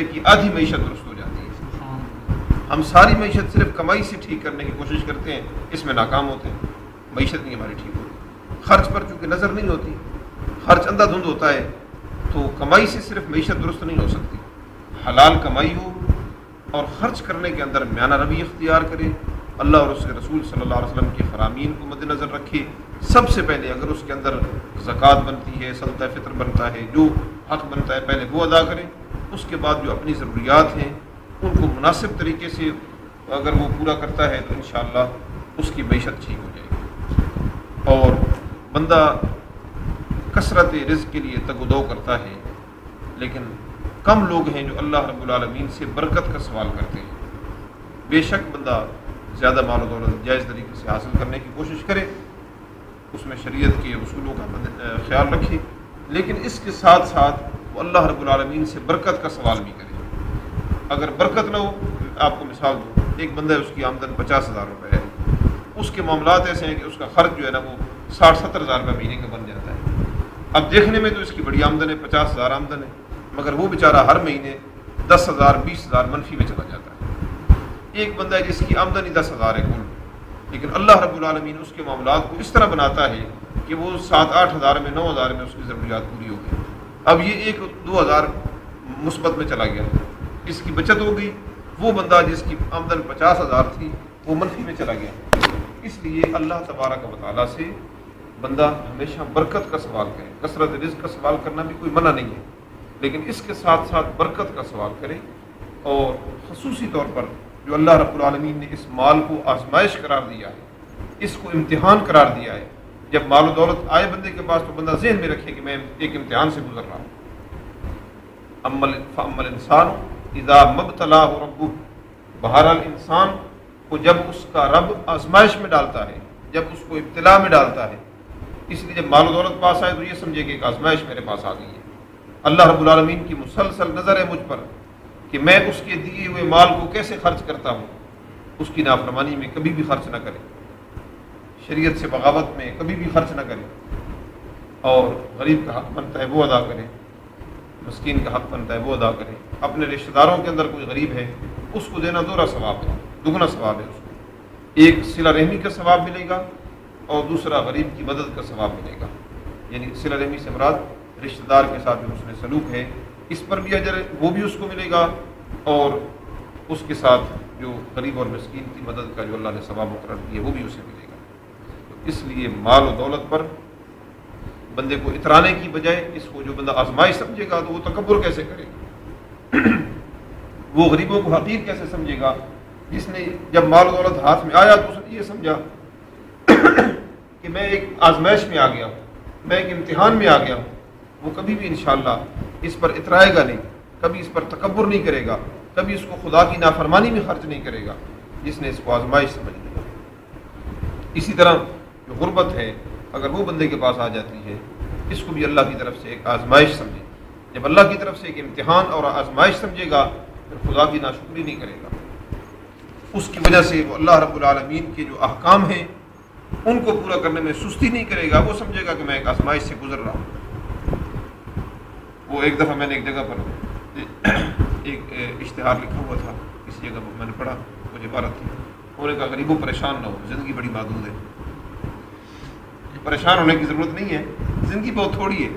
بندے کی آدھی معیشت درست ہو جاتی ہے۔ ہم ساری معیشت صرف کمائی سے ٹھیک کرنے کی کوشش کرتے ہیں، اس میں ناکام ہوتے ہیں، معیشت نہیں ہماری ٹھیک ہوتی۔ خرچ پر چونکہ نظر نہیں ہوتی، خرچ اندھا دھند ہوتا ہے، تو کمائی سے صرف معیشت درست نہیں ہو سکتی۔ حلال کمائی ہو اور خرچ کرنے کے اندر میانہ روی اختیار کرے، اللہ اور اس کے رسول صلی اللہ علیہ وسلم کے فرامین کو مد نظر رکھے۔ سب سے پہلے اگر اس کے اندر زکوٰۃ بنتی ہے، صدقہ فطر بنتا ہے، جو حق بنتا ہے پہلے وہ ادا کرے، اس کے بعد جو اپنی ضروریات ہیں ان کو مناسب طریقے سے اگر وہ پورا کرتا ہے تو انشاءاللہ اس کی معیشت ٹھیک ہو جائے گی۔ اور بندہ کثرت رزق کے لیے تگ و دو کرتا ہے، لیکن کم لوگ ہیں جو اللہ رب العالمین سے برکت کا سوال کرتے ہیں۔ بے شک بندہ زیادہ مال و دولت جائز طریقے سے حاصل کرنے کی کوشش کرے، اس میں شریعت کے اصولوں کا خیال رکھے، لیکن اس کے ساتھ ساتھ وہ اللہ رب العالمین سے برکت کا سوال بھی کرے۔ اگر برکت نہ ہو، آپ کو مثال دوں، ایک بندہ ہے اس کی آمدن 50,000 روپے ہے، اس کے معاملات ایسے ہیں کہ اس کا خرچ جو ہے نا وہ 60-70 ہزار روپے مہینے کا بن جاتا ہے۔ اب دیکھنے میں تو اس کی بڑی آمدن ہے، 50,000 آمدن ہے، مگر وہ بیچارہ ہر مہینے 10,000 20,000 منفی میں چلا جاتا ہے۔ ایک بندہ ہے جس کی آمدن ہی 10,000 ہے کل، لیکن اللہ رب العالمین اس کے معاملات کو اس طرح بناتا ہے کہ وہ 7-8 ہزار میں 9 ہزار میں اس کی ضروریات پوری ہو گئی۔ اب یہ 1-2 ہزار مثبت میں چلا گیا، اس کی بچت ہو گئی۔ وہ بندہ جس کی آمدن 50,000 تھی وہ منفی میں چلا گیا۔ اس لیے اللہ تبارک و تعالیٰ سے بندہ ہمیشہ برکت کا سوال کرے۔ کثرت رزق کا سوال کرنا بھی کوئی منع نہیں ہے، لیکن اس کے ساتھ ساتھ برکت کا سوال کرے۔ اور خصوصی طور پر جو اللہ رب العالمین نے اس مال کو آزمائش قرار دیا ہے، اس کو امتحان قرار دیا ہے، جب مال و دولت آئے بندے کے پاس تو بندہ ذہن میں رکھے کہ میں ایک امتحان سے گزر رہا ہوں۔ فَأَمَّا الْإِنسَانُ إِذَا مَا ابْتَلَاهُ رَبُّهُ، بہرحال انسان کو جب اس کا رب آزمائش میں ڈالتا ہے، جب اس کو ابتلا میں ڈالتا ہے، اس لیے جب مال و دولت پاس آئے تو یہ سمجھے کہ ایک آزمائش میرے پاس آ گئی ہے۔ اللہ رب العالمین کی مسلسل نظر ہے مجھ پر کہ میں اس کے دیے ہوئے مال کو کیسے خرچ کرتا ہوں۔ اس کی نافرمانی میں کبھی بھی خرچ نہ کرے، شریعت سے بغاوت میں کبھی بھی خرچ نہ کرے، اور غریب کا حق بنتا ہے وہ ادا کرے، مسکین کا حق بنتا ہے وہ ادا کرے۔ اپنے رشتہ داروں کے اندر کوئی غریب ہے اس کو دینا دوہرا ثواب ہے، دگنا ثواب ہے۔ اس کو ایک صلہ رحمی کا ثواب ملے گا اور دوسرا غریب کی مدد کا ثواب ملے گا۔ یعنی صلہ رحمی سے مراد رشتہ دار کے ساتھ جو حسن سلوک ہے، اس پر بھی اجر وہ بھی اس کو ملے گا، اور اس کے ساتھ جو غریب اور مسکین کی مدد کا جو اللہ نے ثواب مقرر کیا ہے وہ بھی اسے ملے گا۔ تو اس لیے مال و دولت پر بندے کو اترانے کی بجائے اس کو جو بندہ آزمائش سمجھے گا تو وہ تکبر کیسے کرے گا، وہ غریبوں کو حقیر کیسے سمجھے گا۔ جس نے جب مال و دولت ہاتھ میں آیا تو اس نے یہ سمجھا کہ میں ایک آزمائش میں آ گیا ہوں، میں ایک امتحان میں آ گیا ہوں، وہ کبھی بھی انشاءاللہ اس پر اترائے گا نہیں، کبھی اس پر تکبر نہیں کرے گا، کبھی اس کو خدا کی نافرمانی میں خرچ نہیں کرے گا، جس نے اس کو آزمائش سمجھ لیا۔ اسی طرح جو غربت ہے اگر وہ بندے کے پاس آ جاتی ہے، اس کو بھی اللہ کی طرف سے ایک آزمائش سمجھے۔ جب اللہ کی طرف سے ایک امتحان اور آزمائش سمجھے گا پھر خدا کی ناشکری نہیں کرے گا۔ اس کی وجہ سے وہ اللہ رب العالمین کے جو احکام ہیں ان کو پورا کرنے میں سستی نہیں کرے گا، وہ سمجھے گا کہ میں ایک آزمائش سے گزر رہا ہوں۔ وہ ایک دفعہ میں نے ایک جگہ پر ایک اشتہار لکھا ہوا تھا، کسی جگہ پر میں نے پڑھا، مجھے عبارت تھی، انہوں نے کہا غریبوں پریشان نہ ہو، زندگی بڑی محدود ہے، پریشان ہونے کی ضرورت نہیں ہے، زندگی بہت تھوڑی ہے،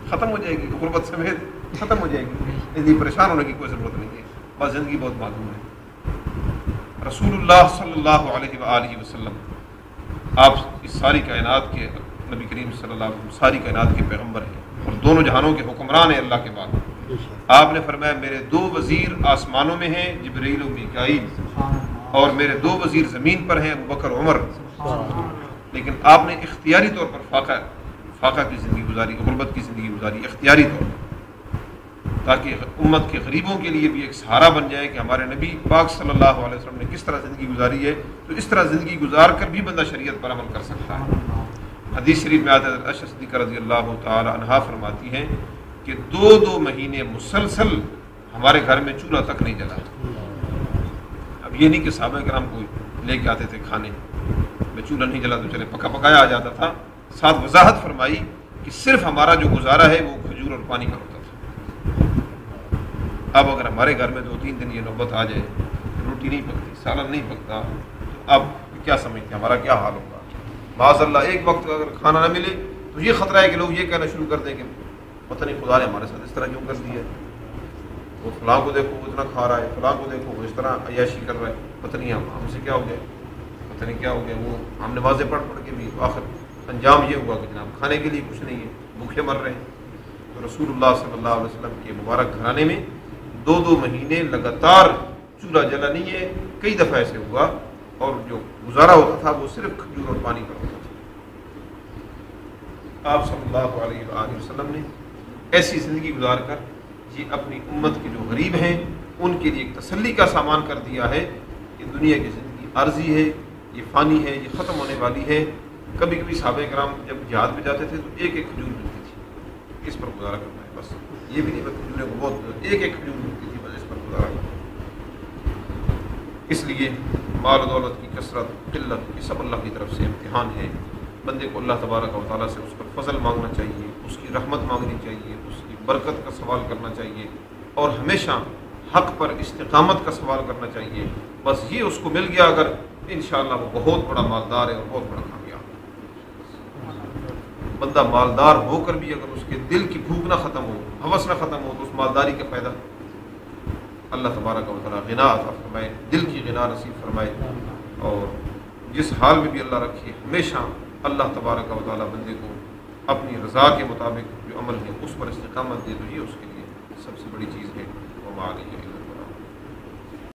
ختم ہو جائے گی، غربت سمیت ختم ہو جائے گی، زندگی پریشان ہونے کی کوئی ضرورت نہیں ہے، بس زندگی بہت محدود ہے۔ رسول اللہ صلی اللہ علیہ وآلہ وسلم، آپ اس ساری کائنات کے نبی کریم صلی اللہ علیہ وسلم ساری کائنات کے پیغمبر ہیں اور دونوں جہانوں کے حکمران ہیں اللہ کے بعد۔ آپ نے فرمایا میرے 2 وزیر آسمانوں میں ہیں، جبرائیل و میکائیل، اور میرے 2 وزیر زمین پر ہیں، ابوبکر و عمر۔ لیکن آپ نے اختیاری طور پر فاقہ کی زندگی گزاری، غربت کی زندگی گزاری اختیاری طور پر، تاکہ امت کے غریبوں کے لیے بھی ایک سہارا بن جائے کہ ہمارے نبی پاک صلی اللہ علیہ وسلم نے کس طرح زندگی گزاری ہے، تو اس طرح زندگی گزار کر بھی بندہ شریعت پر عمل کر سکتا ہے۔ حدیث شریف میں آتا ہے، عائشہ صدیقہ رضی اللہ تعالی عنہا فرماتی ہیں کہ 2 مہینے مسلسل ہمارے گھر میں چولہا تک نہیں جلا۔ اب یہ نہیں کہ صحابہ کرام کو لے کے آتے تھے کھانے میں چولہا نہیں جلا تو چلے پکا پکایا آ جاتا تھا، ساتھ وضاحت فرمائی کہ صرف ہمارا جو گزارا ہے وہ کھجور اور پانی کا ہوتا تھا۔ اب اگر ہمارے گھر میں 2-3 دن یہ نوبت آ جائے، روٹی نہیں پکتی، سالن نہیں پکتا، تو اب کیا سمجھتے ہیں ہمارا کیا حال ہوگا؟ معاذ اللہ ایک وقت اگر کھانا نہ ملے تو یہ خطرہ ہے کہ لوگ یہ کہنا شروع کر دیں کہ پتہ نہیں خدا نے ہمارے ساتھ اس طرح کیوں کر دیا ہے، وہ فلاں کو دیکھو وہ اتنا کھا رہا ہے، فلاں کو دیکھو وہ اس طرح عیاشی کر رہا ہے، پتہ نہیں ہم سے کیا ہو گیا، پتہ نہیں کیا ہو گیا۔ وہ ہم نمازیں پڑھ کے بھی آخر انجام یہ ہوا کہ جناب کھانے کے لیے کچھ نہیں ہے، بھوکے مر رہے ہیں۔ تو رسول اللہ صلی اللہ علیہ وسلم کے مبارک گھرانے میں 2 مہینے لگاتار چولہا جلا نہیں ہے، کئی دفعہ ایسے ہوا، اور جو گزارا ہوتا تھا وہ صرف کھجور اور پانی پر ہوتا تھا۔ آپ صلی اللہ علیہ وآلہ وسلم نے ایسی زندگی گزار کر یہ اپنی امت کے جو غریب ہیں ان کے لیے ایک تسلی کا سامان کر دیا ہے کہ دنیا کی زندگی عارضی ہے، یہ فانی ہے، یہ ختم ہونے والی ہے۔ کبھی کبھی صحابہ کرام جب جہاد پہ جاتے تھے تو ایک کھجور ملتی تھی، اس پر گزارا کرنا ہے بس، یہ بھی نہیں بس کھجوریں کو بہت ایک کھجور ملتی تھی، بس اس پر گزارا کرنا۔ اس لیے مال و دولت کی کثرت قلت یہ سب اللہ کی طرف سے امتحان ہے۔ بندے کو اللہ تبارک و تعالیٰ سے اس پر فضل مانگنا چاہیے، اس کی رحمت مانگنی چاہیے، اس کی برکت کا سوال کرنا چاہیے، اور ہمیشہ حق پر استقامت کا سوال کرنا چاہیے۔ بس یہ اس کو مل گیا اگر، انشاءاللہ وہ بہت بڑا مالدار ہے اور بہت بڑا کامیاب ہے۔ بندہ مالدار ہو کر بھی اگر اس کے دل کی بھوک نہ ختم ہو، ہوس نہ ختم ہو، تو اس مالداری کا فائدہ؟ اللہ تبارک و تعالیٰ غنا عطا فرمائے، دل کی غنا نصیب فرمائے، اور جس حال میں بھی اللہ رکھے ہمیشہ اللہ تبارک و تعالیٰ بندے کو اپنی رضا کے مطابق جو عمل ہے اس پر استقامت دے، تو یہ اس کے لیے سب سے بڑی چیز ہے۔ وما علیہ